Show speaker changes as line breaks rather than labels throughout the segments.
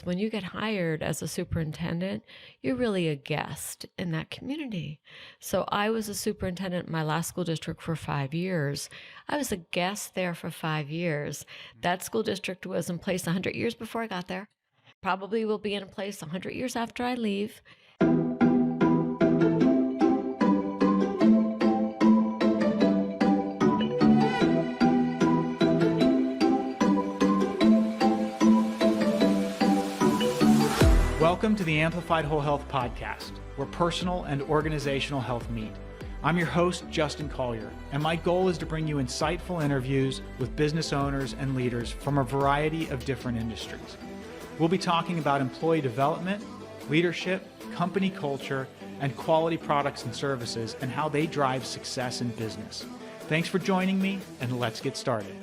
when you get hired as a superintendent, you're really a guest in that community. So I was a superintendent in my last school district for 5 years. I was a guest there for 5 years. That school district was in place 100 years before I got there. Probably will be in place 100 years after I leave.
Welcome to the Amplified Whole Health Podcast, where personal and organizational health meet. I'm your host, Justin Collier, and my goal is to bring you insightful interviews with business owners and leaders from a variety of different industries. We'll be talking about employee development, leadership, company culture, and quality products and services and how they drive success in business. Thanks for joining me, and let's get started.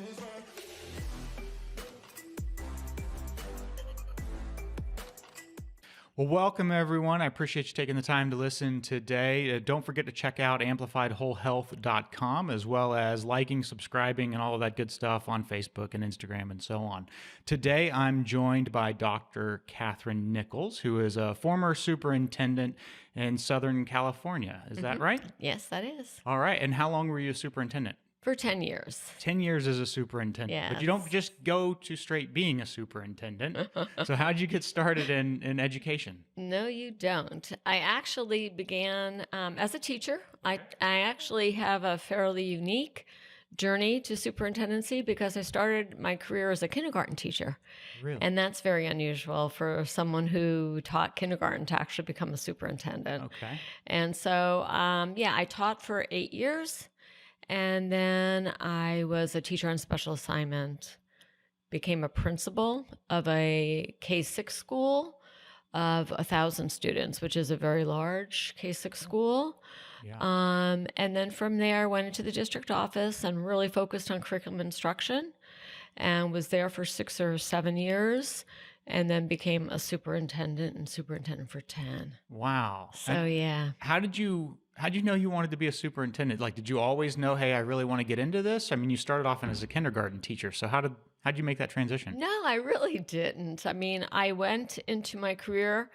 Well, welcome everyone. I appreciate you taking the time to listen today. Don't forget to check out amplifiedwholehealth.com, as well as liking, subscribing, and all of that good stuff on Facebook and Instagram and so on. Today, I'm joined by Dr. Nichols, who is a former superintendent in Southern California. Is that right?
Yes, that is.
All right. And how long were you a superintendent?
For 10 years.
10 years as a superintendent.
Yes.
But you don't just go to straight being a superintendent. So how'd you get started in education?
No, you don't. I actually began as a teacher. I actually have a fairly unique journey to superintendency because I started my career as a kindergarten teacher.
Really?
And that's very unusual for someone who taught kindergarten to actually become a superintendent.
Okay.
And so, I taught for 8 years. And then I was a teacher on special assignment, became a principal of a K-6 school of 1,000 students, which is a very large K-6 school.
Yeah.
And then from there, went into the district office and really focused on curriculum instruction and was there for 6 or 7 years and then became a superintendent and superintendent for 10.
Wow.
So,
And
yeah.
How did you know you wanted to be a superintendent? Like, did you always know, hey, I really want to get into this? I mean, you started off as a kindergarten teacher. So how'd you make that transition?
No, I really didn't. I mean, I went into my career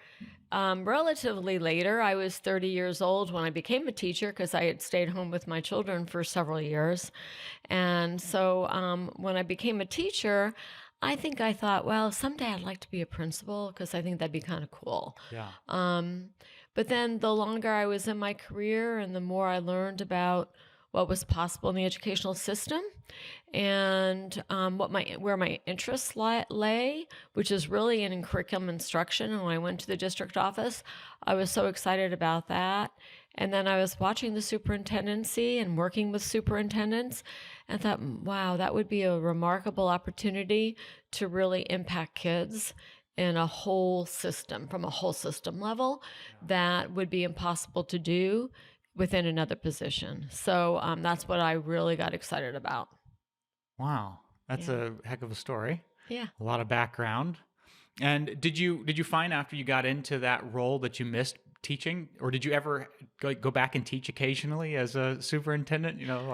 relatively later. I was 30 years old when I became a teacher because I had stayed home with my children for several years. And so when I became a teacher, I think I thought, well, someday I'd like to be a principal because I think that'd be kind of cool.
Yeah.
But then the longer I was in my career and the more I learned about what was possible in the educational system and where my interests lay, which is really in curriculum instruction. And when I went to the district office, I was so excited about that. And then I was watching the superintendency and working with superintendents and thought, wow, that would be a remarkable opportunity to really impact kids in a whole system, from a whole system level, that would be impossible to do within another position. So that's what I really got excited about.
Wow. That's a heck of a story.
Yeah.
A lot of background. And did you find after you got into that role that you missed teaching, or did you ever go back and teach occasionally as a superintendent?
No,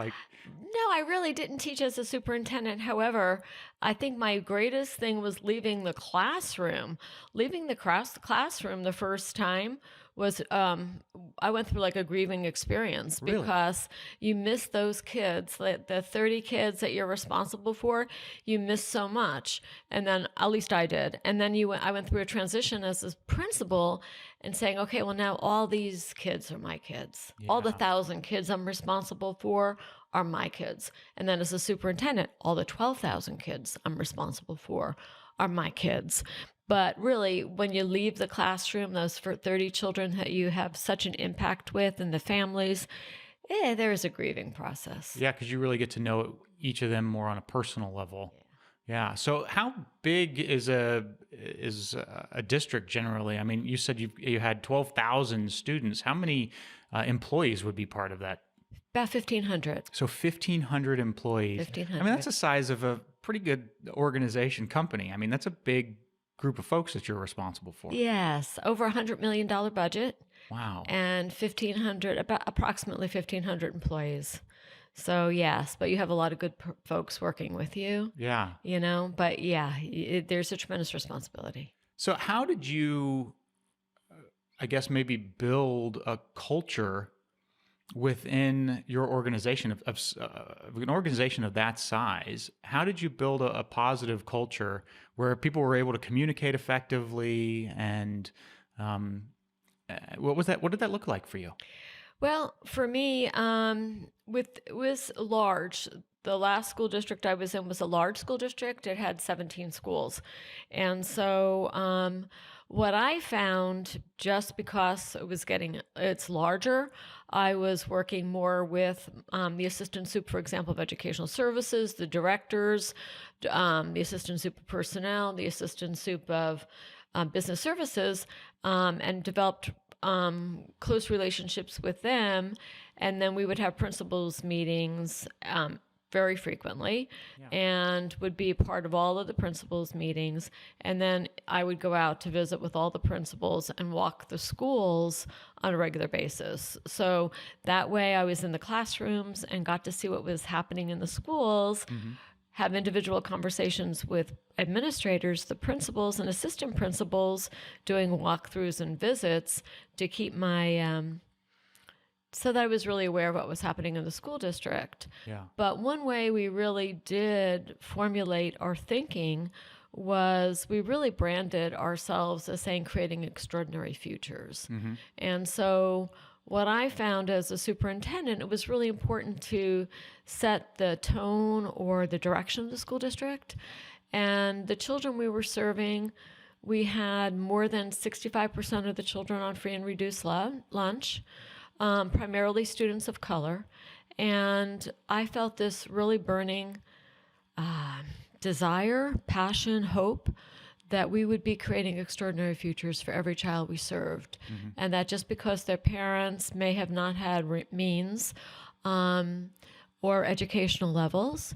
I really didn't teach as a superintendent. However, I think my greatest thing was leaving the classroom. Leaving the classroom the first time was I went through like a grieving experience.
Really?
Because you miss those kids, the 30 kids that you're responsible for, you miss so much. And then at least I did. And then I went through a transition as a principal and saying, okay, well now all these kids are my kids. Yeah. All the 1,000 kids I'm responsible for are my kids. And then as a superintendent, all the 12,000 kids I'm responsible for are my kids. But really, when you leave the classroom, those 30 children that you have such an impact with and the families, there is a grieving process.
Yeah, because you really get to know each of them more on a personal level. Yeah. So how big is a district generally? I mean, you said you had 12,000 students. How many employees would be part of that?
About 1,500.
So 1,500 employees.
1,500.
I mean, that's the size of a pretty good organization, company. I mean, that's a big group of folks that you're responsible for.
Yes, over $100 million budget.
Wow.
And approximately 1,500 employees. So yes, but you have a lot of good folks working with you.
Yeah.
But yeah, there's a tremendous responsibility.
So how did you, I guess, maybe build a culture within your organization of an organization of that size? How did you build a positive culture where people were able to communicate effectively? And what was that? What did that look like for you?
Well, for me, it was large. The last school district I was in was a large school district. It had 17 schools. And so what I found, just because it's larger, I was working more with the assistant soup, for example, of educational services, the directors, the assistant soup of personnel, the assistant soup of business services, and developed close relationships with them. And then we would have principals meetings very frequently, and would be a part of all of the principals meetings. And then I would go out to visit with all the principals and walk the schools on a regular basis. So that way I was in the classrooms and got to see what was happening in the schools, have individual conversations with administrators, the principals and assistant principals, doing walkthroughs and visits to keep my so that I was really aware of what was happening in the school district.
Yeah.
But one way we really did formulate our thinking was we really branded ourselves as saying creating extraordinary futures. And so what I found as a superintendent, it was really important to set the tone or the direction of the school district. And the children we were serving, we had more than 65% of the children on free and reduced lunch, primarily students of color. And I felt this really burning desire, passion, hope that we would be creating extraordinary futures for every child we served. And that just because their parents may have not had means or educational levels,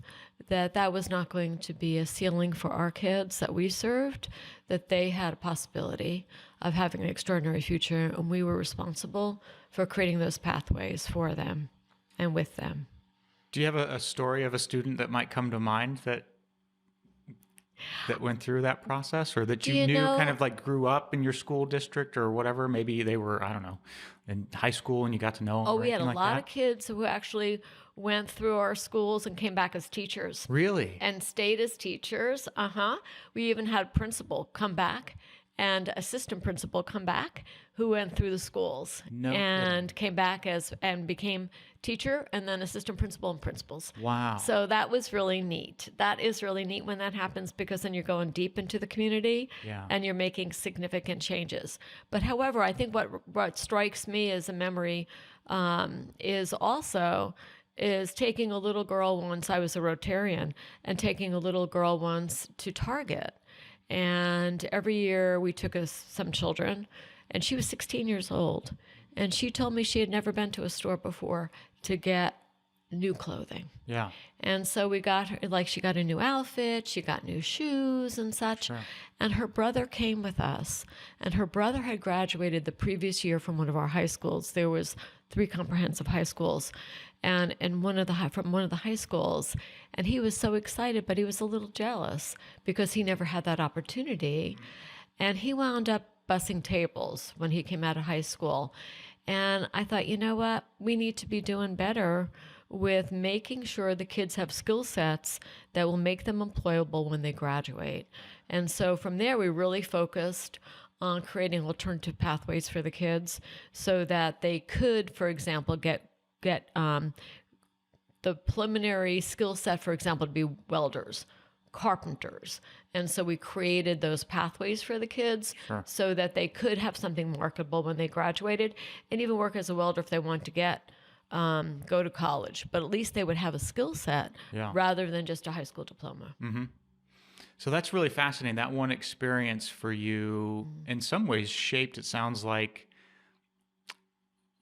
that was not going to be a ceiling for our kids that we served, that they had a possibility of having an extraordinary future, and we were responsible for creating those pathways for them and with them.
Do you have a story of a student that might come to mind that went through that process, or that you knew kind of like grew up in your school district or whatever? Maybe they were, I don't know, in high school and you got to know them.
Oh, we had a lot of kids who actually went through our schools and came back as teachers.
Really?
And stayed as teachers. We even had principal come back and assistant principal come back who went through the schools and came back and became teacher and then assistant principal and principals.
Wow.
So that was really neat. That is really neat when that happens, because then you're going deep into the community and you're making significant changes. But however, I think what strikes me as a memory is taking a little girl once. I was a Rotarian, and taking a little girl once to Target. And every year we took some children, and she was 16 years old. And she told me she had never been to a store before to get new clothing.
Yeah.
And so we got her, she got a new outfit, she got new shoes and such.
Sure.
And her brother came with us. And her brother had graduated the previous year from one of our high schools. There was 3 comprehensive high schools. And from one of the high schools, and he was so excited, but he was a little jealous because he never had that opportunity. And he wound up bussing tables when he came out of high school. And I thought, you know what? We need to be doing better with making sure the kids have skill sets that will make them employable when they graduate. And so from there, we really focused on creating alternative pathways for the kids so that they could, for example, get the preliminary skill set, for example, to be welders, carpenters. And so we created those pathways for the kids so that they could have something marketable when they graduated, and even work as a welder if they want to go to college. But at least they would have a skill set rather than just a high school diploma.
So that's really fascinating. That one experience for you in some ways shaped, it sounds like,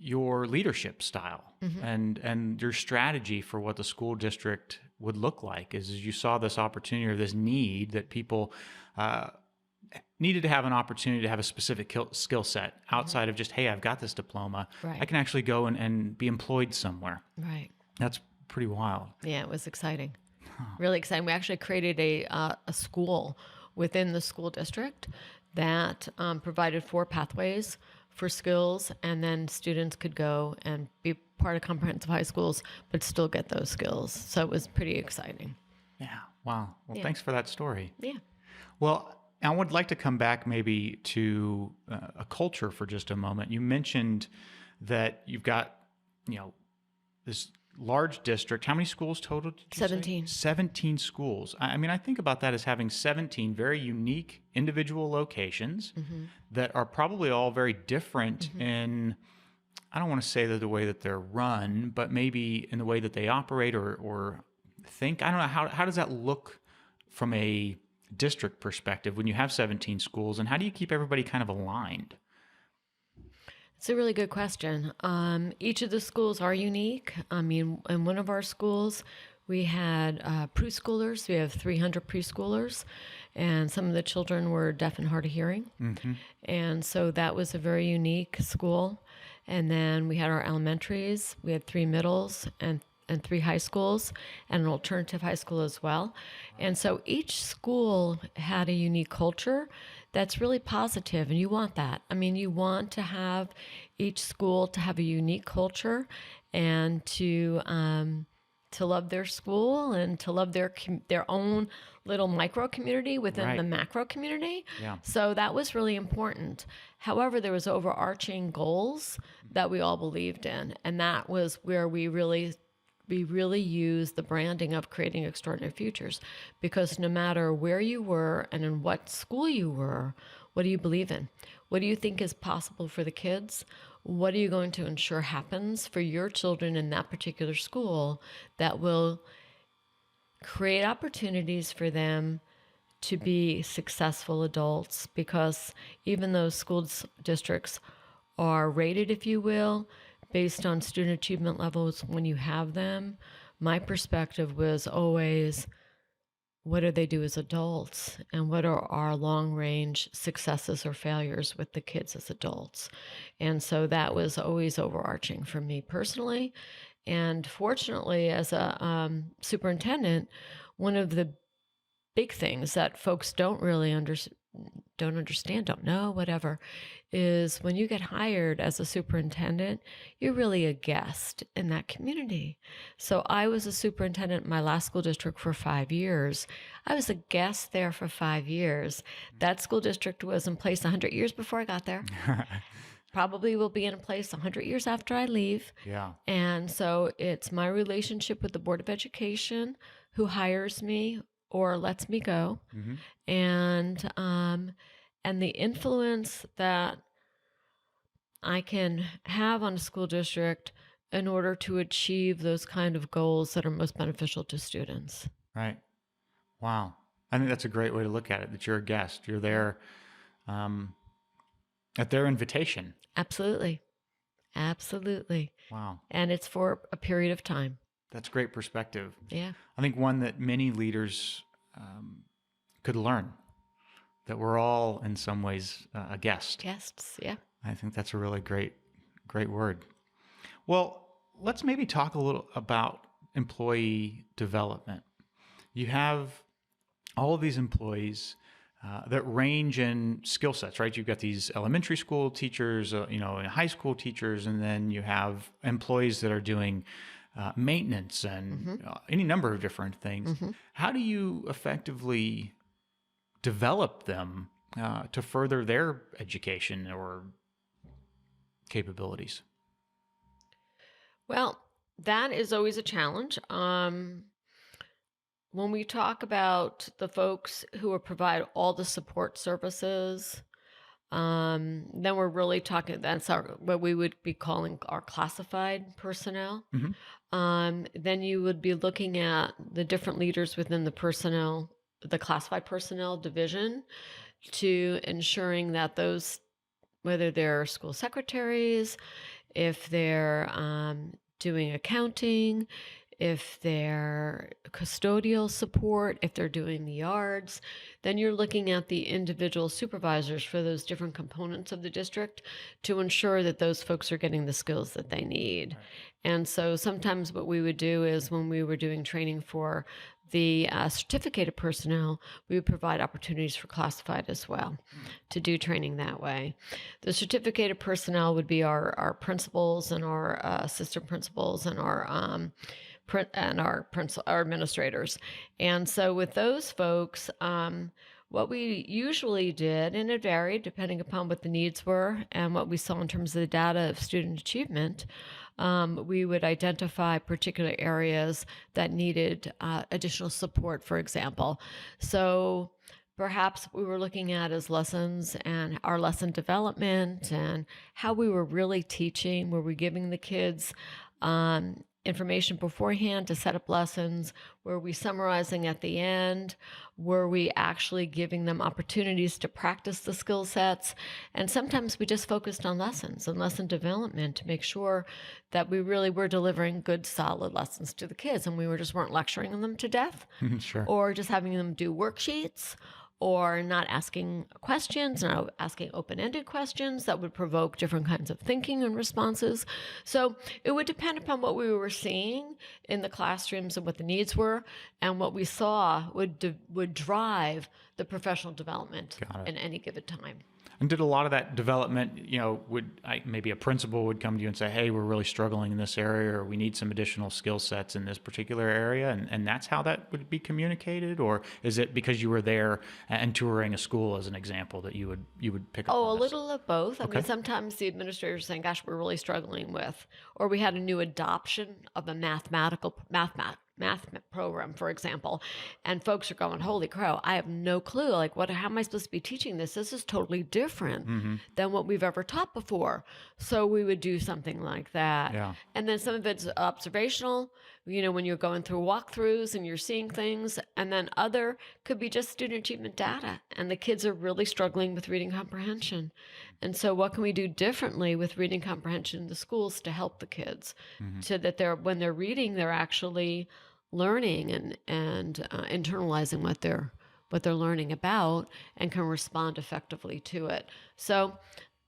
your leadership style and your strategy for what the school district would look like. Is you saw this opportunity or this need that people needed to have an opportunity to have a specific skill set outside of just, hey, I've got this diploma. I can actually go and be employed somewhere.
Right.
That's pretty wild.
Yeah, it was exciting. Really exciting. We actually created a school within the school district that provided 4 pathways for skills, and then students could go and be part of comprehensive high schools, but still get those skills. So it was pretty exciting.
Yeah. Wow. Well,
Yeah.
thanks for that story.
Yeah.
Well, I would like to come back maybe to a culture for just a moment. You mentioned that you've got, this large district. How many schools total did you say?
17.
17 schools. I mean, I think about that as having 17 very unique individual locations that are probably all very different in, I don't want to say that the way that they're run, but maybe in the way that they operate or think. I don't know. How does that look from a district perspective when you have 17 schools, and how do you keep everybody kind of aligned?
It's a really good question. Each of the schools are unique. I mean, in one of our schools, we had preschoolers. We have 300 preschoolers, and some of the children were deaf and hard of hearing. And so that was a very unique school. And then we had our elementaries. We had 3 middles and 3 high schools, and an alternative high school as well. And so each school had a unique culture that's really positive, and you want that. I mean, you want to have each school to have a unique culture and to love their school and to love their own little micro community within the macro community.
Yeah.
So that was really important. However, there was overarching goals that we all believed in, and that was where we really use the branding of creating extraordinary futures, because no matter where you were and in what school you were, what do you believe in? What do you think is possible for the kids? What are you going to ensure happens for your children in that particular school that will create opportunities for them to be successful adults? Because even though school districts are rated, if you will, based on student achievement levels when you have them, my perspective was always, what do they do as adults? And what are our long-range successes or failures with the kids as adults? And so that was always overarching for me personally. And fortunately, as a superintendent, one of the big things that folks don't really understand, don't know, whatever, is when you get hired as a superintendent, you're really a guest in that community. So I was a superintendent in my last school district for 5 years. I was a guest there for 5 years. That school district was in place 100 years before I got there. Probably will be in place 100 years after I leave.
Yeah.
And so it's my relationship with the Board of Education who hires me or lets me go. And the influence that I can have on a school district in order to achieve those kind of goals that are most beneficial to students.
Right. Wow. I think that's a great way to look at it, that you're a guest. You're there at their invitation.
Absolutely. Absolutely.
Wow.
And it's for a period of time.
That's great perspective.
Yeah.
I think one that many leaders could learn, that we're all in some ways a guest.
Guests, yeah.
I think that's a really great word. Well, let's maybe talk a little about employee development. You have all of these employees that range in skill sets, right? You've got these elementary school teachers, and high school teachers, and then you have employees that are doing maintenance and any number of different things. How do you effectively develop them to further their education or capabilities?
Well, that is always a challenge. When we talk about the folks who will provide all the support services, then we're really talking, that's what we would be calling our classified personnel. Then you would be looking at the different leaders within the classified personnel division, to ensuring that those, whether they're school secretaries, if they're doing accounting, if they're custodial support, if they're doing the yards, then you're looking at the individual supervisors for those different components of the district to ensure that those folks are getting the skills that they need. And so sometimes what we would do is, when we were doing training for the certificated personnel, we would provide opportunities for classified as well to do training that way. The certificated personnel would be our principals and our assistant principals and our our administrators. And so with those folks, what we usually did, and it varied depending upon what the needs were and what we saw in terms of the data of student achievement, we would identify particular areas that needed additional support, for example. So perhaps we were looking at as lessons and our lesson development and how we were really teaching. Were we giving the kids information beforehand to set up lessons? Were we summarizing at the end? Were we actually giving them opportunities to practice the skill sets? And sometimes we just focused on lessons and lesson development to make sure that we really were delivering good, solid lessons to the kids, and we weren't lecturing them to death
Sure.
or just having them do worksheets, or not asking questions, not asking open-ended questions that would provoke different kinds of thinking and responses. So it would depend upon what we were seeing in the classrooms and what the needs were, and what we saw would drive the professional development in any given time.
And did a lot of that development, maybe a principal would come to you and say, hey, we're really struggling in this area, or we need some additional skill sets in this particular area, and that's how that would be communicated? Or is it because you were there and touring a school, as an example, that you would pick up on
a
this?
little of both. I mean, sometimes the administrators are saying, gosh, we're really struggling with, or we had a new adoption of a math program, for example, and folks are going, holy crow, I have no clue. Like, how am I supposed to be teaching this? This is totally different than what we've ever taught before. So we would do something like that.
Yeah.
And then some of it's observational, when you're going through walkthroughs and you're seeing things, and then other could be just student achievement data, and the kids are really struggling with reading comprehension. And so what can we do differently with reading comprehension in the schools to help the kids so that when they're reading, they're actually learning and internalizing what they're learning about and can respond effectively to it. So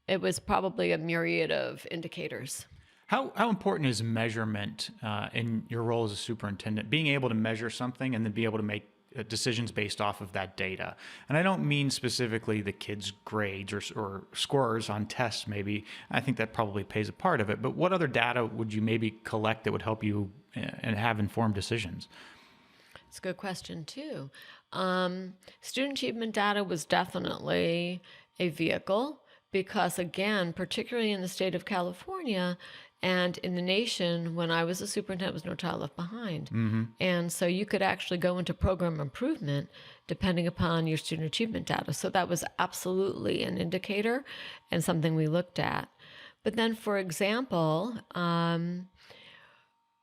it was probably a myriad of indicators.
How important is measurement in your role as a superintendent? Being able to measure something and then be able to make decisions based off of that data. And I don't mean specifically the kids' grades or scores on tests, maybe. I think that probably plays a part of it. But what other data would you maybe collect that would help you and have informed decisions?
It's a good question, too. Student achievement data was definitely a vehicle because, again, particularly in the state of California and in the nation, when I was a superintendent, was No Child Left Behind. And so you could actually go into program improvement depending upon your student achievement data. So that was absolutely an indicator and something we looked at. But then, for example,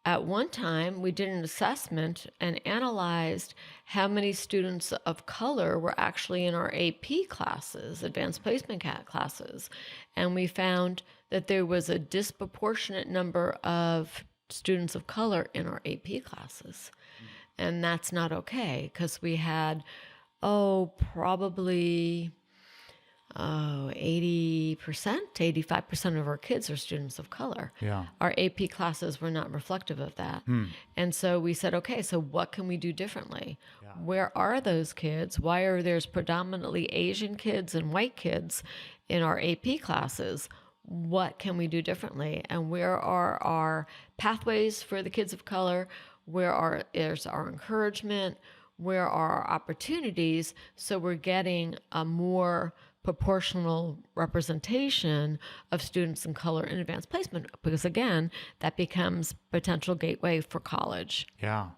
at one time, we did an assessment and analyzed how many students of color were actually in our AP classes, advanced placement classes. And we found that there was a disproportionate number of students of color in our AP classes. And that's not okay, because we had, probably 80%, 85% of our kids are students of color.
Yeah.
Our AP classes were not reflective of that. And so we said, okay, so what can we do differently? Yeah. Where are those kids? Why are there predominantly Asian kids and white kids in our AP classes? What can we do differently? And where are our pathways for the kids of color? Is our encouragement? Where are our opportunities? So we're getting a more proportional representation of students in color in advanced placement, because again, that becomes potential gateway for college.
Yeah.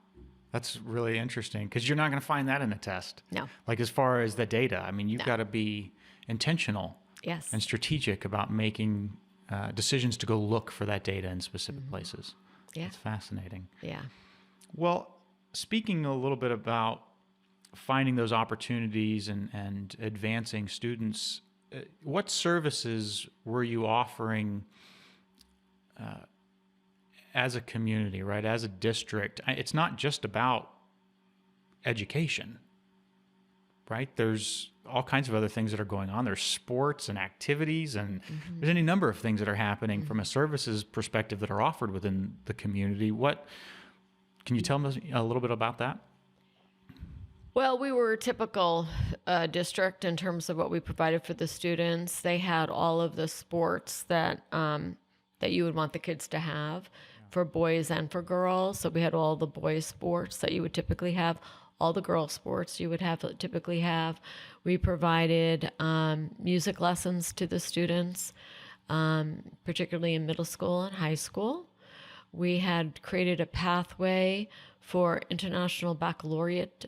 That's really interesting, because you're not going to find that in a test.
No.
Like, as far as the data, I mean, you've got to be intentional and strategic about making decisions to go look for that data in specific places.
Yeah.
It's fascinating.
Yeah.
Well, speaking a little bit about finding those opportunities and advancing students, what services were you offering as a community, right? As a district? It's not just about education, right? There's all kinds of other things that are going on. There's sports and activities, and there's any number of things that are happening from a services perspective that are offered within the community. Can you tell me a little bit about that?
Well, we were a typical district in terms of what we provided for the students. They had all of the sports that you would want the kids to have for boys and for girls. So we had all the boys' sports that you would typically have, all the girls' sports you would have typically have. We provided music lessons to the students, particularly in middle school and high school. We had created a pathway for international baccalaureate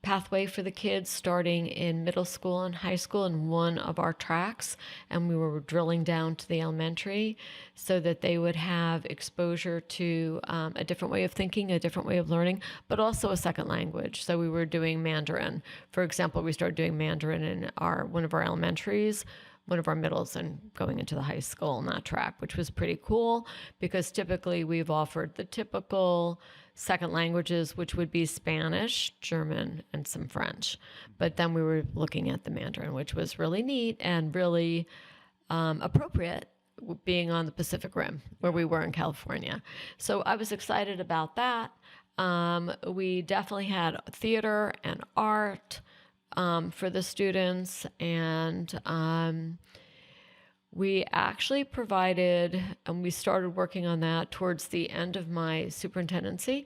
pathway for the kids starting in middle school and high school in one of our tracks, and we were drilling down to the elementary so that they would have exposure to a different way of thinking, a different way of learning, but also a second language. So we were doing Mandarin. For example, we started doing Mandarin in one of our elementaries, one of our middles, and going into the high school on that track, which was pretty cool because typically we've offered the typical second languages, which would be Spanish, German, and some French. But then we were looking at the Mandarin, which was really neat and really appropriate being on the Pacific Rim where we were in California. So I was excited about that. We definitely had theater and art for the students, and we actually provided, and we started working on that towards the end of my superintendency,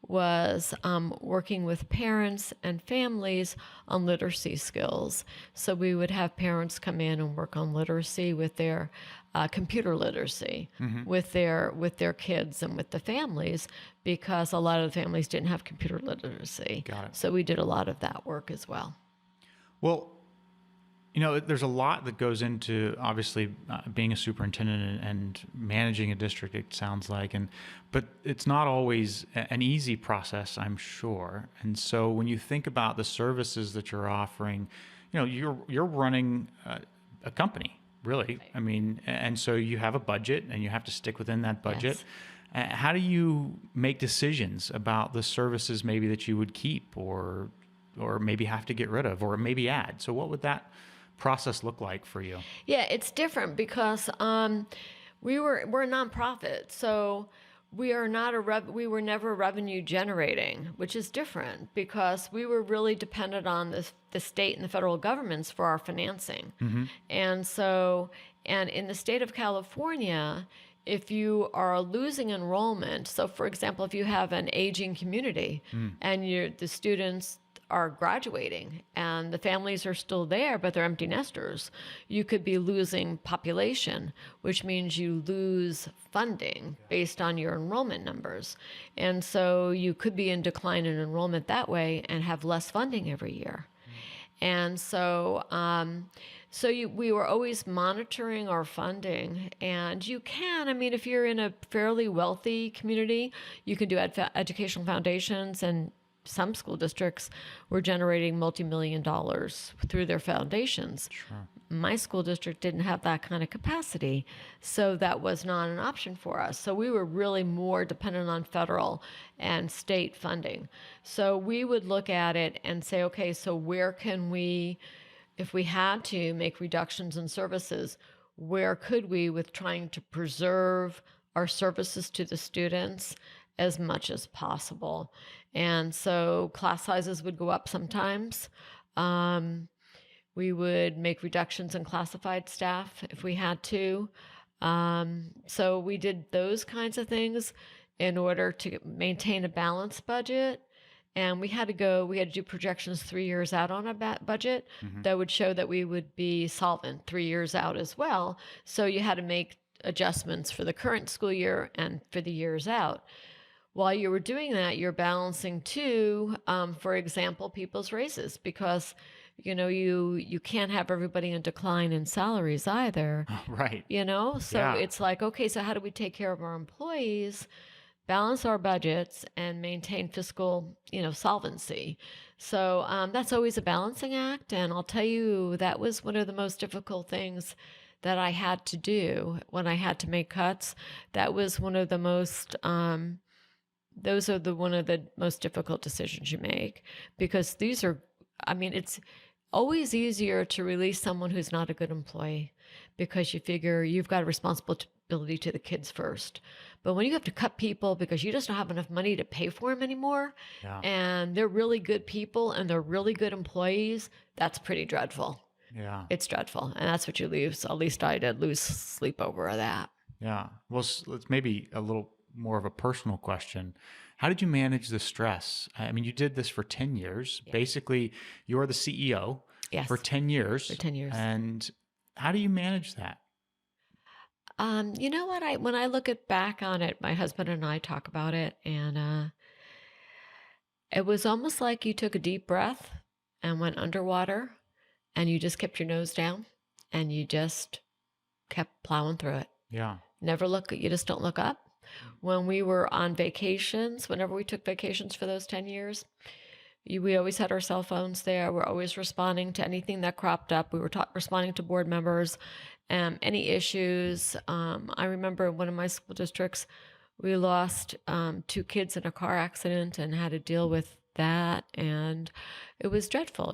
was working with parents and families on literacy skills. So we would have parents come in and work on literacy with their computer literacy with their kids and with the families, because a lot of the families didn't have computer literacy.
Got it.
So we did a lot of that work as well.
Well, there's a lot that goes into obviously being a superintendent and managing a district, it sounds like, but it's not always an easy process, I'm sure. And so when you think about the services that you're offering, you're running a company, really.
Right.
I mean, and so you have a budget and you have to stick within that budget.
Yes.
How do you make decisions about the services maybe that you would keep or maybe have to get rid of or maybe add? So what would that process look like for you?
Yeah, it's different because we're a nonprofit, so we were never revenue generating, which is different because we were really dependent on the state and the federal governments for our financing. And in the state of California, if you are losing enrollment, so for example, if you have an aging community and the students are graduating and the families are still there, but they're empty nesters, you could be losing population, which means you lose funding based on your enrollment numbers. And so you could be in decline in enrollment that way and have less funding every year. And so, we were always monitoring our funding, and you can, if you're in a fairly wealthy community, you can do educational foundations, and some school districts were generating multi-million dollars through their foundations.
Sure.
My school district didn't have that kind of capacity, so that was not an option for us. So we were really more dependent on federal and state funding. So we would look at it and say, okay, so where can we, if we had to make reductions in services, where could we with trying to preserve our services to the students as much as possible? And so class sizes would go up sometimes. We would make reductions in classified staff if we had to. So we did those kinds of things in order to maintain a balanced budget. And we had to do projections 3 years out on a budget that would show that we would be solvent 3 years out as well. So you had to make adjustments for the current school year and for the years out. While you were doing that, you're balancing too, for example, people's raises, because you can't have everybody in decline in salaries either.
Right.
So it's like, okay, so how do we take care of our employees, balance our budgets, and maintain fiscal, solvency? So that's always a balancing act. And I'll tell you, that was one of the most difficult things that I had to do when I had to make cuts. That was one of the most one of the most difficult decisions you make, because these are, always easier to release someone who's not a good employee because you figure you've got a responsibility to the kids first. But when you have to cut people because you just don't have enough money to pay for them anymore,
Yeah.
and they're really good people and they're really good employees, that's pretty dreadful.
Yeah.
It's dreadful. And that's what you lose. At least I did lose sleep over that.
Yeah. Well, let's maybe a little more of a personal question. How did you manage the stress? I mean, you did this for 10 years.
Yeah.
Basically, you're the CEO
Yes.
for 10 years.
For 10 years.
And how do you manage that?
You know what? When I look back on it, my husband and I talk about it, and it was almost like you took a deep breath and went underwater, and you just kept your nose down, and you just kept plowing through it.
Yeah.
Never look. You just don't look up. When we were on vacations, whenever we took vacations for those 10 years, we always had our cell phones there. We're always responding to anything that cropped up. We were responding to board members, any issues. I remember in one of my school districts, we lost 2 kids in a car accident and had to deal with that, and it was dreadful.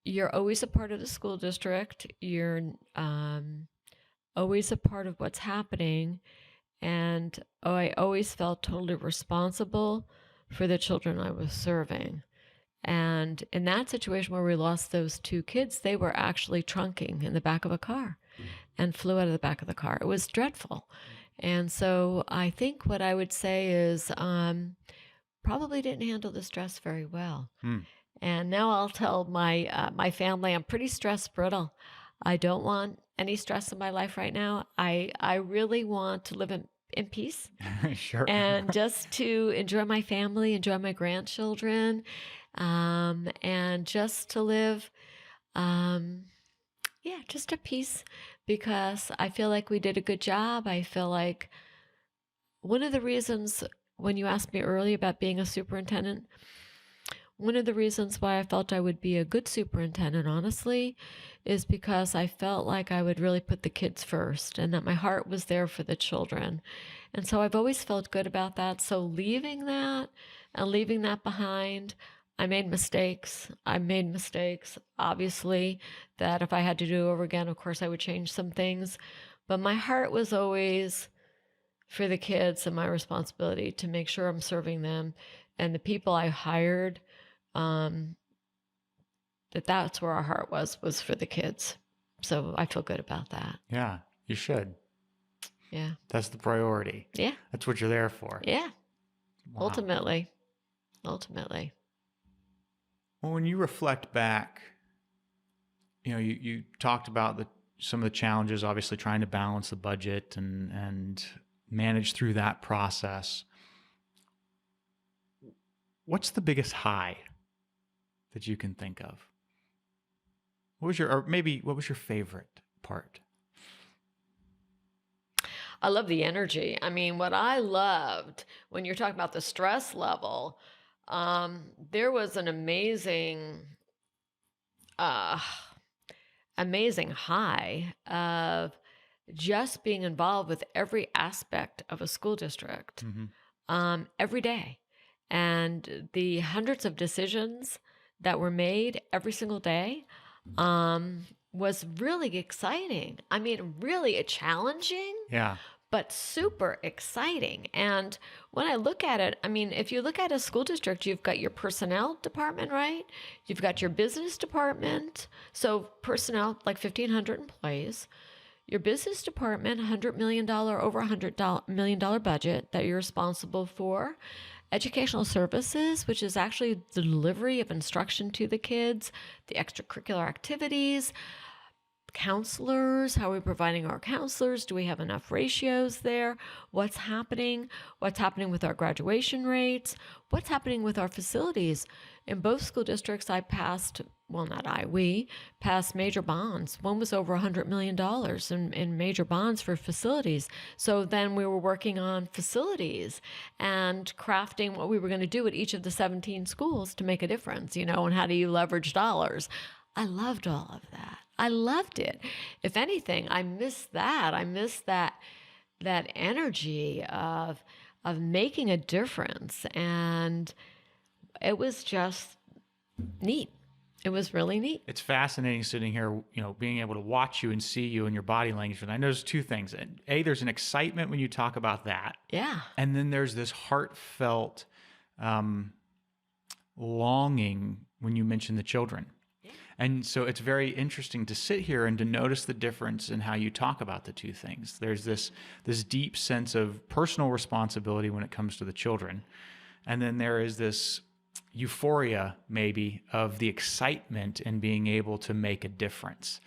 You're always a part of the school district. You're always a part of what's happening. And I always felt totally responsible for the children I was serving. And in that situation where we lost those 2 kids, they were actually trunking in the back of a car and flew out of the back of the car. It was dreadful. And so I think what I would say is probably didn't handle the stress very well. And now I'll tell my family I'm pretty stress brittle. I don't want any stress in my life right now. I really want to live in peace.
Sure.
And just to enjoy my family, enjoy my grandchildren, and just to live, just at peace, because I feel like we did a good job. I feel like one of the reasons, when you asked me earlier about being a superintendent, one of the reasons why I felt I would be a good superintendent, honestly, is because I felt like I would really put the kids first and that my heart was there for the children. And so I've always felt good about that. So leaving that and leaving that behind, I made mistakes. Obviously, that if I had to do it over again, of course, I would change some things. But my heart was always for the kids and my responsibility to make sure I'm serving them. And the people I hired, that's where our heart was for the kids. So I feel good about that.
Yeah, you should.
Yeah.
That's the priority.
Yeah.
That's what you're there for.
Yeah.
Wow.
Ultimately.
Well, when you reflect back, you talked about some of the challenges, obviously trying to balance the budget and manage through that process. What's the biggest high that you can think of? What was your favorite part?
I love the energy. I mean, what I loved when you're talking about the stress level, there was an amazing high of just being involved with every aspect of a school district, every day. And the hundreds of decisions that were made every single day was really exciting. I mean, really challenging, but super exciting. And when I look at it, I mean, if you look at a school district, you've got your personnel department, right? You've got your business department. So personnel, like 1,500 employees. Your business department, $100 million, over $100 million budget that you're responsible for. Educational services, which is actually the delivery of instruction to the kids, the extracurricular activities, counselors, how are we providing our counselors? Do we have enough ratios there? What's happening? What's happening with our graduation rates? What's happening with our facilities? In both school districts, we passed major bonds. One was over $100 million in major bonds for facilities. So then we were working on facilities and crafting what we were going to do at each of the 17 schools to make a difference, and how do you leverage dollars? I loved all of that. I loved it. If anything, I miss that. I miss that energy of making a difference and it was just neat. It was really neat.
It's fascinating sitting here, being able to watch you and see you and your body language. And I notice two things. A, there's an excitement when you talk about that.
Yeah.
And then there's this heartfelt longing when you mention the children. Yeah. And so it's very interesting to sit here and to notice the difference in how you talk about the two things. There's this deep sense of personal responsibility when it comes to the children. And then there is this euphoria, maybe, of the excitement in being able to make a difference.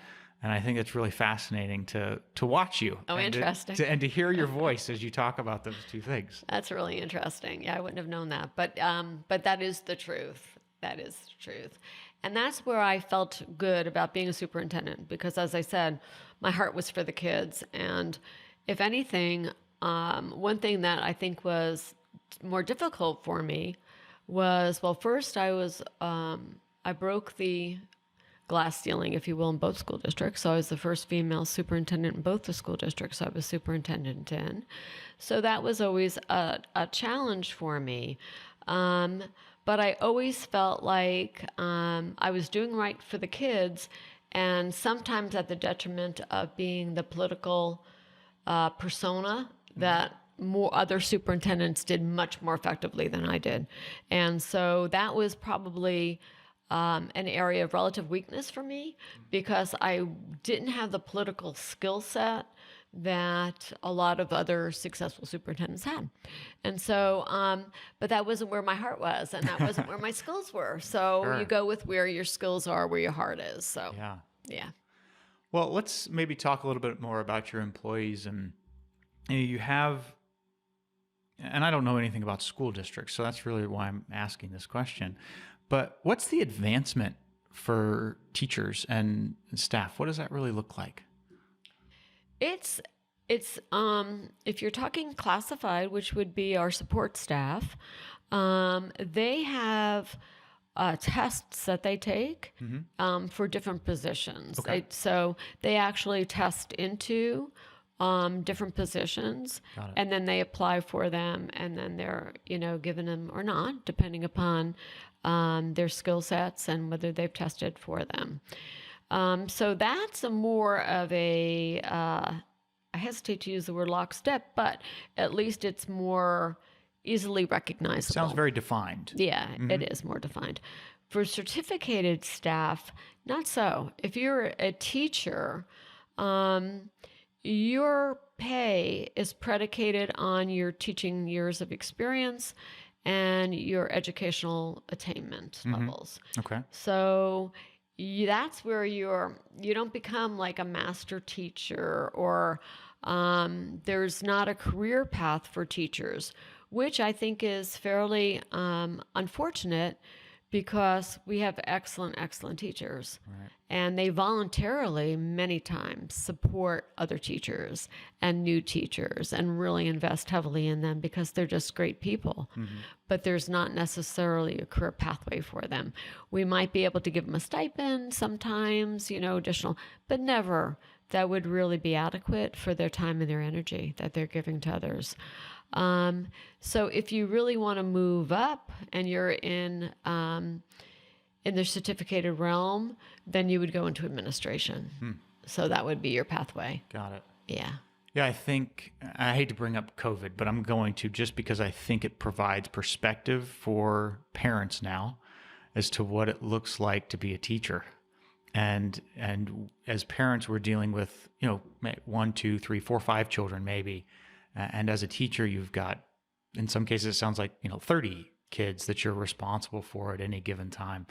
And I think it's really fascinating to watch you.
Oh,
and
interesting.
To hear your voice as you talk about those two things.
That's really interesting. Yeah, I wouldn't have known that. But that is the truth. That is the truth. And that's where I felt good about being a superintendent, because as I said, my heart was for the kids. And if anything, one thing that I think was more difficult for me was, well, first I broke the glass ceiling, if you will, in both school districts. So I was the first female superintendent in both the school districts I was superintendent in. So that was always a challenge for me. But I always felt like I was doing right for the kids, and sometimes at the detriment of being the political persona that more other superintendents did much more effectively than I did. And so that was probably an area of relative weakness for me, because I didn't have the political skill set that a lot of other successful superintendents had. And so, but that wasn't where my heart was, and that wasn't where my skills were. So
Sure.
You go with where your skills are, where your heart is. So, yeah.
Well, let's maybe talk a little bit more about your employees. And you have, and I don't know anything about school districts, so that's really why I'm asking this question. But what's the advancement for teachers and staff? What does that really look like?
It's if you're talking classified, which would be our support staff, they have tests that they take for different positions.
Okay.
So they actually test into different positions, and then they apply for them, and then they're given them or not, depending upon their skill sets and whether they've tested for them. So that's a more of a I hesitate to use the word lockstep, but at least it's more easily recognizable.
Sounds very defined.
Yeah, it is more defined. For certificated staff, not so. If you're a teacher, your pay is predicated on your teaching years of experience and your educational attainment levels.
Okay.
So that's where you don't become like a master teacher, or there's not a career path for teachers, which I think is fairly unfortunate, because we have excellent teachers.
Right.
And they voluntarily, many times, support other teachers and new teachers and really invest heavily in them, because they're just great people. But there's not necessarily a career pathway for them. We might be able to give them a stipend sometimes, additional, but never that would really be adequate for their time and their energy that they're giving to others. So if you really want to move up and you're in the certificated realm, then you would go into administration. So that would be your pathway.
Got it.
Yeah.
Yeah, I hate to bring up COVID, but I'm going to, just because I think it provides perspective for parents now as to what it looks like to be a teacher. And as parents, we're dealing with, 1, 2, 3, 4, 5 children maybe. And as a teacher, you've got, in some cases, it sounds like, 30 kids that you're responsible for at any given time.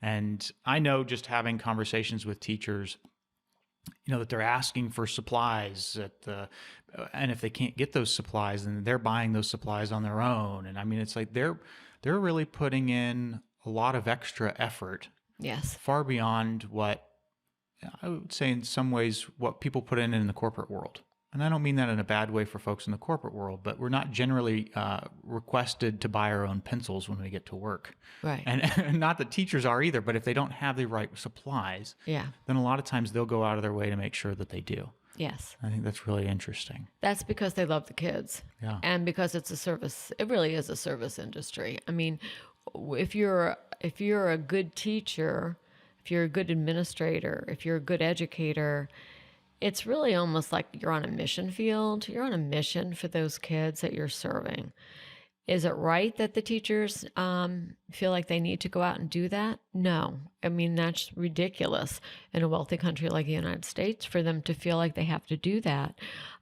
And I know, just having conversations with teachers, that they're asking for supplies and if they can't get those supplies, then they're buying those supplies on their own. And I mean, it's like they're really putting in a lot of extra effort.
Yes.
Far beyond what I would say, in some ways, what people put in the corporate world. And I don't mean that in a bad way for folks in the corporate world, but we're not generally requested to buy our own pencils when we get to work.
Right.
And not that teachers are either, but if they don't have the right supplies, then a lot of times they'll go out of their way to make sure that they do.
Yes.
I think that's really interesting.
That's because they love the kids.
Yeah.
And because it's a service, it really is a service industry. I mean, if you're a good teacher, if you're a good administrator, if you're a good educator, it's really almost like you're on a mission field. You're on a mission for those kids that you're serving. Is it right that the teachers feel like they need to go out and do that? No. I mean, that's ridiculous in a wealthy country like the United States for them to feel like they have to do that.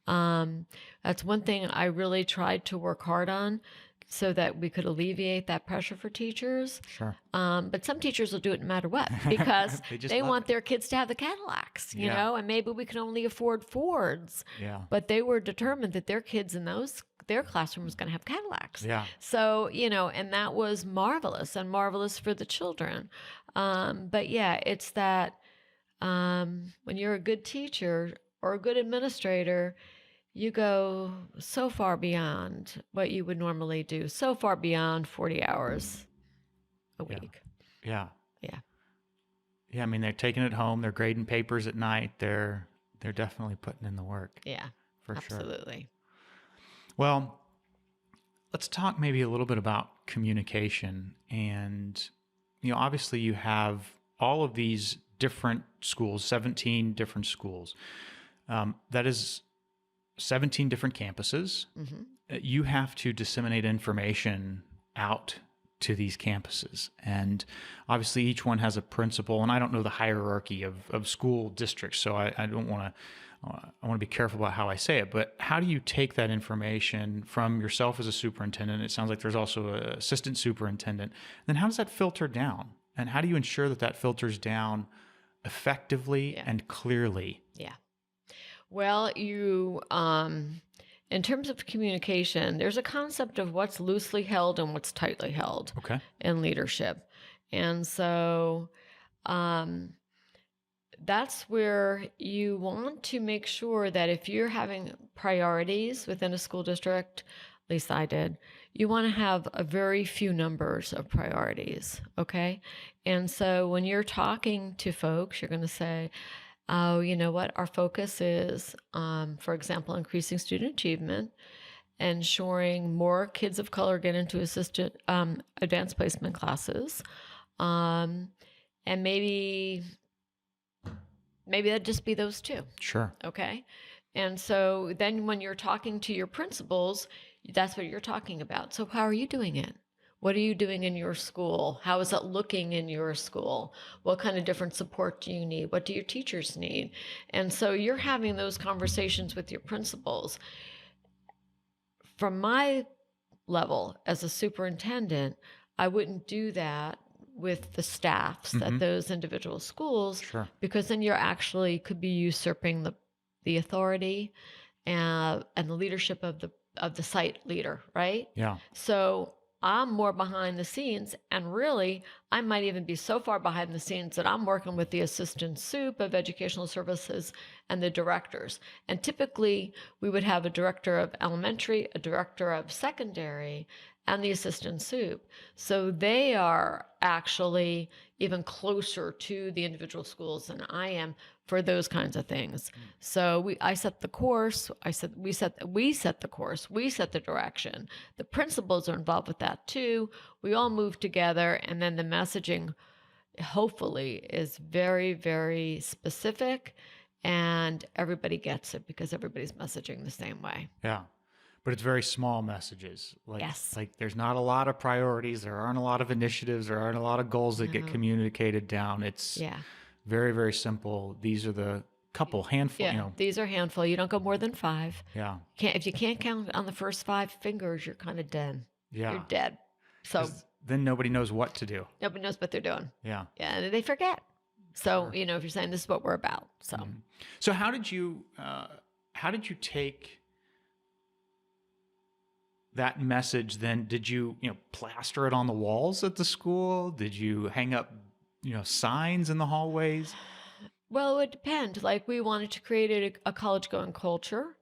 That's one thing I really tried to work hard on so that we could alleviate that pressure for teachers.
Sure.
But some teachers will do it no matter what because they want their kids to have the Cadillacs, you
Yeah.
know, and maybe we can only afford Fords.
Yeah.
But they were determined that their kids in their classroom was going to have Cadillacs.
Yeah.
So, you know, and that was marvelous and marvelous for the children. But yeah, it's that when you're a good teacher or a good administrator, you go so far beyond what you would normally do, so far beyond 40 hours a
Yeah.
week.
Yeah.
Yeah.
Yeah. I mean, they're taking it home. They're grading papers at night. They're definitely putting in the work.
Yeah.
For sure.
Absolutely.
Well, let's talk maybe a little bit about communication. And, you know, obviously you have all of these different schools, 17 different schools. That is 17 different campuses.
Mm-hmm.
You have to disseminate information out to these campuses. And obviously each one has a principal, and I don't know the hierarchy of school districts, so I don't want to, I want to be careful about how I say it, but how do you take that information from yourself as a superintendent? It sounds like there's also an assistant superintendent. Then how does that filter down? And how do you ensure that that filters down effectively and clearly?
Yeah. Well, in terms of communication, there's a concept of what's loosely held and what's tightly held
Okay.
in leadership. And so that's where you want to make sure that if you're having priorities within a school district, at least I did, you want to have a very few numbers of priorities, okay? And so when you're talking to folks, you're going to say, oh, you know what? Our focus is, for example, increasing student achievement, ensuring more kids of color get into advanced placement classes, and maybe that'd just be those two.
Sure.
Okay. And so then when you're talking to your principals, that's what you're talking about. So how are you doing it? What are you doing in your school? How is it looking in your school? What kind of different support do you need? What do your teachers need? And so you're having those conversations with your principals. From my level as a superintendent, I wouldn't do that with the staffs at those individual schools,
Sure.
because then you're actually could be usurping the authority and the leadership of the site leader, right?
Yeah.
So I'm more behind the scenes, and really, I might even be so far behind the scenes that I'm working with the assistant sup of educational services and the directors. And typically, we would have a director of elementary, a director of secondary, and the assistant sup. So they are actually even closer to the individual schools than I am for those kinds of things. So I set the course. We set the course. We set the direction. The principals are involved with that too. We all move together, and then the messaging, hopefully, is very, very specific, and everybody gets it because everybody's messaging the same way.
Yeah. But it's very small messages.
Yes.
Like there's not a lot of priorities. There aren't a lot of initiatives. There aren't a lot of goals that get communicated down. It's very, very simple. These are the handful,
Yeah,
you know.
these are handful. You don't go more than 5.
Yeah.
If you can't count on the first 5 fingers, you're kind of dead.
Yeah.
You're dead. So
'Cause then nobody knows what to do.
nobody knows what they're doing.
Yeah.
Yeah, and they forget. So, you know, if you're saying this is what we're about. So
So how did you take that message then? Did you, plaster it on the walls at the school? Did you hang up, signs in the hallways?
Well, it would depend. Like, we wanted to create a college-going culture.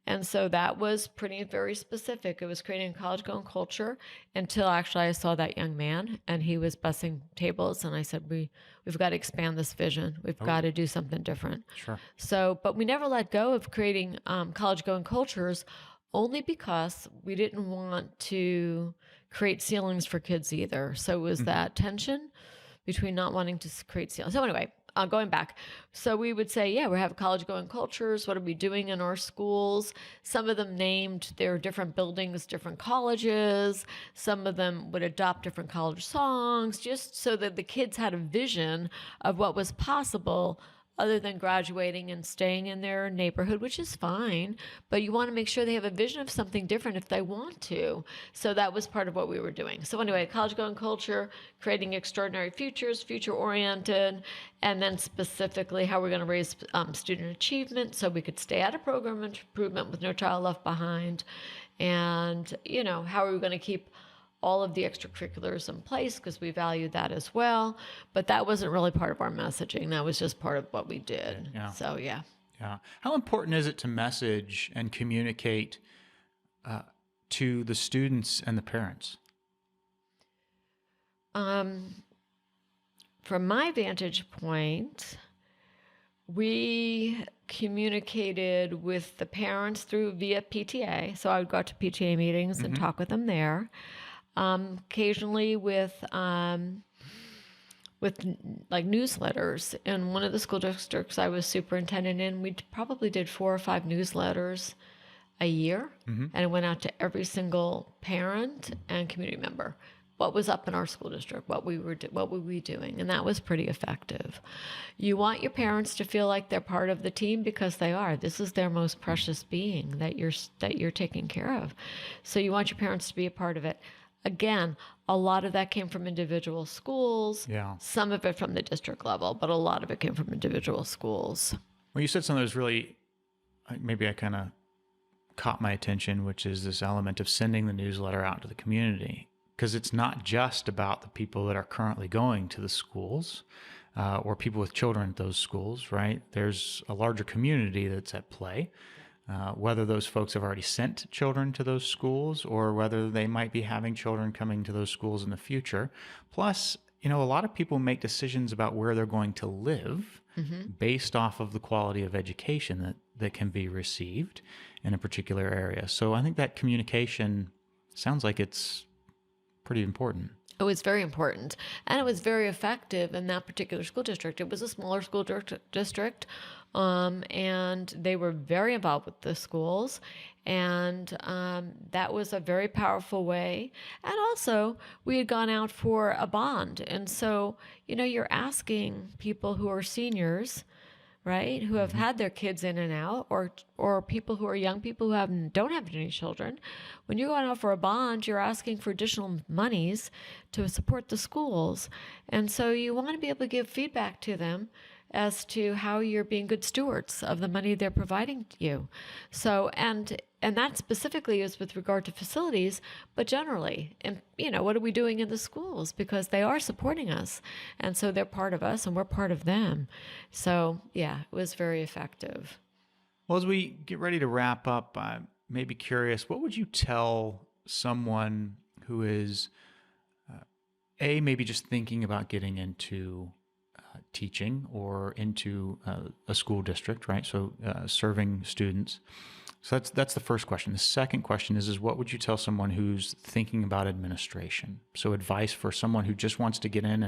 And so that was very specific. It was creating a college-going culture until actually I saw that young man and he was bussing tables. And I said, we've got to expand this vision. We've got to do something different.
Sure.
So, but we never let go of creating college-going cultures, only because we didn't want to create ceilings for kids either. So it was that tension between not wanting to create ceilings. So anyway, going back. So we would say, yeah, we have college-going cultures. What are we doing in our schools? Some of them named their different buildings, different colleges. Some of them would adopt different college songs, just so that the kids had a vision of what was possible other than graduating and staying in their neighborhood, which is fine, but you want to make sure they have a vision of something different if they want to. So that was part of what we were doing. So anyway, college-going culture, creating extraordinary futures, future-oriented, and then specifically how we're going to raise student achievement so we could stay out of program improvement with no child left behind. And, how are we going to keep all of the extracurriculars in place because we value that as well. But that wasn't really part of our messaging. That was just part of what we did.
Yeah.
So, yeah.
Yeah. How important is it to message and communicate to the students and the parents?
From my vantage point, we communicated with the parents via PTA. So I would go out to PTA meetings and talk with them there. Occasionally with like newsletters. In one of the school districts I was superintendent in, we probably did 4 or 5 newsletters a year, and it went out to every single parent and community member. What was up in our school district? What were we doing? And that was pretty effective. You want your parents to feel like they're part of the team because they are. This is their most precious being that you're taking care of. So you want your parents to be a part of it. Again, a lot of that came from individual schools.
Yeah.
Some of it from the district level, but a lot of it came from individual schools.
Well, you said something that was really, maybe I kind of caught my attention, which is this element of sending the newsletter out to the community. Because it's not just about the people that are currently going to the schools or people with children at those schools, right? There's a larger community that's at play. Whether those folks have already sent children to those schools or whether they might be having children coming to those schools in the future. Plus, a lot of people make decisions about where they're going to live based off of the quality of education that can be received in a particular area. So I think that communication sounds like it's pretty important.
It was very important, and it was very effective in that particular school district. It was a smaller school district, and they were very involved with the schools, and that was a very powerful way. And also, we had gone out for a bond, and so, you're asking people who are seniors, right, who have had their kids in and out, or people who are young people who don't have any children. When you're going out for a bond, you're asking for additional monies to support the schools. And so you want to be able to give feedback to them as to how you're being good stewards of the money they're providing you. So, and that specifically is with regard to facilities, but generally, and what are we doing in the schools? Because they are supporting us, and so they're part of us, and we're part of them. So, yeah, it was very effective.
Well, as we get ready to wrap up, I may be curious, what would you tell someone who is, maybe just thinking about getting into teaching or into a school district, right? So serving students. So that's the first question. The second question is what would you tell someone who's thinking about administration? So advice for someone who just wants to get in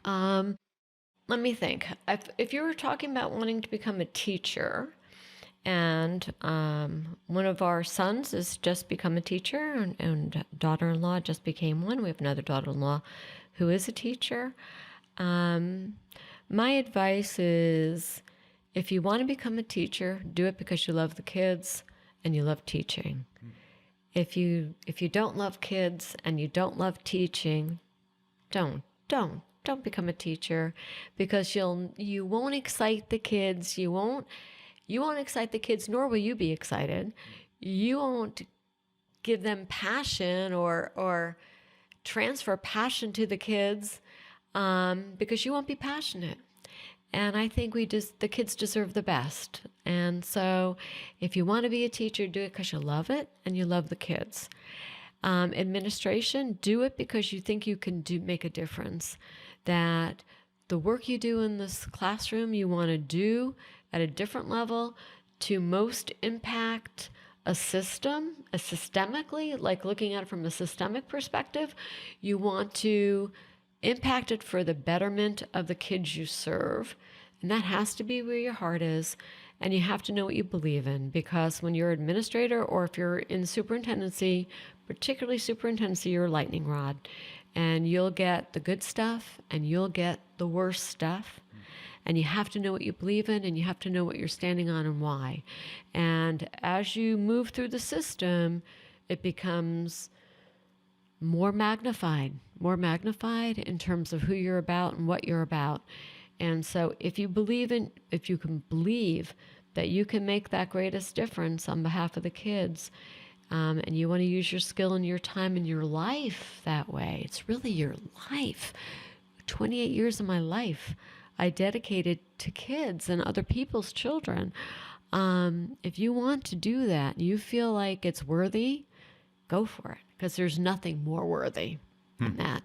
and...
Let me think. If you were talking about wanting to become a teacher, and one of our sons has just become a teacher, and daughter-in-law just became one. We have another daughter-in-law who is a teacher. My advice is, if you want to become a teacher, do it because you love the kids and you love teaching. If you don't love kids and you don't love teaching, don't become a teacher, because you won't excite the kids. You won't excite the kids, nor will you be excited. You won't give them passion or transfer passion to the kids because you won't be passionate. And I think the kids deserve the best. And so if you want to be a teacher, do it because you love it and you love the kids. Administration, do it because you think you can make a difference. That the work you do in this classroom, you want to do at a different level to most impact a system, a systemically, like looking at it from a systemic perspective, you want to impact it for the betterment of the kids you serve. And that has to be where your heart is. And you have to know what you believe in, because when you're administrator or if you're in superintendency, particularly superintendency, you're a lightning rod. And you'll get the good stuff and you'll get the worst stuff. And you have to know what you believe in, and you have to know what you're standing on and why. And as you move through the system, it becomes more magnified in terms of who you're about and what you're about. And so if you can believe that you can make that greatest difference on behalf of the kids, and you want to use your skill and your time and your life that way, it's really your life. 28 years of my life I dedicated to kids and other people's children. If you want to do that, you feel like it's worthy, go for it, because there's nothing more worthy than that.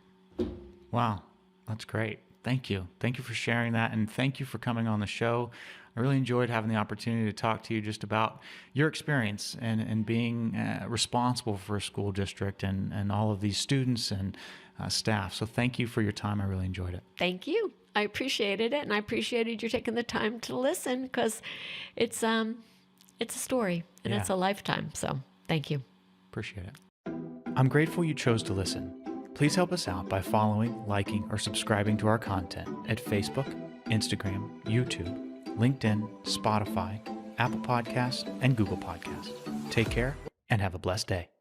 Wow, that's great. Thank you. Thank you for sharing that, and thank you for coming on the show. I really enjoyed having the opportunity to talk to you just about your experience and being responsible for a school district and all of these students and staff. So thank you for your time. I really enjoyed it.
Thank you. I appreciated it, and I appreciated you taking the time to listen, because it's a story and it's a lifetime. So thank you.
Appreciate it. I'm grateful you chose to listen. Please help us out by following, liking, or subscribing to our content at Facebook, Instagram, YouTube, LinkedIn, Spotify, Apple Podcasts, and Google Podcasts. Take care and have a blessed day.